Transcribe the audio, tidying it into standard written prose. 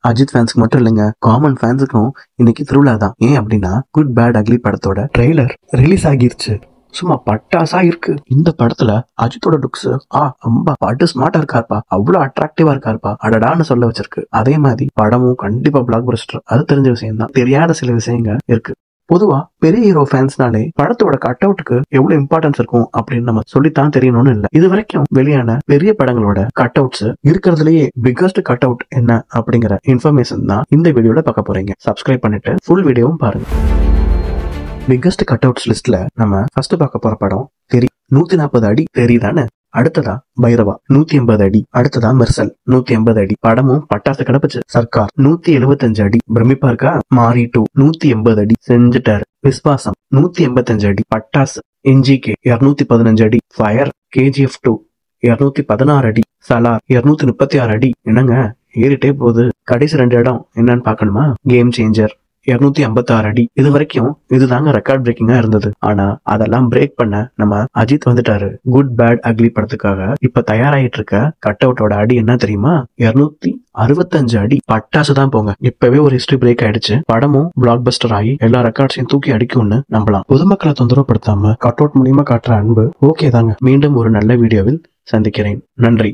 அஜித் ஃபேன்ஸ்க்கு மட்டும் இல்லைங்க, காமன் ஃபேன்ஸுக்கும் இன்னைக்கு திருவிழா தான். ஏன் அப்படின்னா குட் பேட் அக்லி படத்தோட ட்ரெய்லர் ரிலீஸ் ஆகிருச்சு. சும்மா பட்டாசா இருக்கு. இந்த படத்துல அஜித்தோட லுக்ஸ் அம்பா பாட்டு ஸ்மார்ட்டா இருக்காருப்பா, அவ்வளவு அட்ராக்டிவா இருக்காருப்பா, அடடான்னு சொல்ல வச்சிருக்கு. அதே மாதிரி படமும் கண்டிப்பா பிளாக் பஸ்டர். அது தெரிஞ்ச விஷயம் தான். தெரியாத சில விஷயங்கள் இருக்கு. பொதுவா பெரிய ஹீரோ ஃபேன்ஸ்னாலே படத்தோட கட் அவுட்டுக்கு எவ்வளவு இம்பார்ட்டன்ஸ் இருக்கும் அப்படின்னு நம்ம சொல்லித்தான் தெரியணும்னு இல்ல. இது வரைக்கும் வெளியான பெரிய படங்களோட கட் அவுட்ஸ் இருக்கிறதுலயே பிக்கஸ்ட் கட் அவுட் என்ன அப்படிங்கிற இன்ஃபர்மேஷன் தான் இந்த வீடியோல பார்க்க போறீங்க. சப்ஸ்கிரைப் பண்ணிட்டு ஃபுல் வீடியோவும் பாருங்க. பிக்கஸ்ட் கட் அவுட்ஸ் லிஸ்ட்ல நம்ம ஃபர்ஸ்ட் பார்க்க போற படம் தெரி. 140 அடி தெரியுதானே. அடுத்ததா பைரவா 180 அடி. அடுத்ததா மெர்சல் 180 அடி. படமும் பட்டாசு கிடப்புச்சு. சர்க்கார் 175 அடி. பிரமிப்பா இருக்கா. மாரி 2 180 அடி செஞ்சுட்டாரு. விஸ்வாசம் 185 அடி பட்டாசு. என்ஜிகே 215 அடி. ஃபயர் KGF 2 216 அடி. சலார் 236 அடி. என்னங்க ஏறிட்டே போகுது. கடைசி 2 இடம் என்னன்னு பாக்கணுமா. கேம் சேஞ்சர் 256 அடி. இது வரைக்கும் இதுதாங்க ரெக்கார்ட் பிரேக்கிங்கா இருந்தது. ஆனா அதெல்லாம் பிரேக் பண்ண நம்ம அஜித் வந்துட்டாரு. குட் பேட் அக்லி படத்துக்காக இப்ப தயாராயிட்டு இருக்க கட் அவுட்டோட அடி என்ன தெரியுமா. 265 அடி. பட்டாசு தான் போங்க. இப்பவே ஒரு ஹிஸ்டரி பிரேக் ஆயிடுச்சு. படமும் பிளாக் பஸ்டர் ஆகி எல்லா ரெக்கார்ட்ஸையும் தூக்கி அடிக்கும்னு நம்பலாம். பொதுமக்களை தொந்தரவுப்படுத்தாம கட் அவுட் மூலியமா காட்டுற அன்பு ஓகே தாங்க. மீண்டும் ஒரு நல்ல வீடியோவில் சந்திக்கிறேன். நன்றி.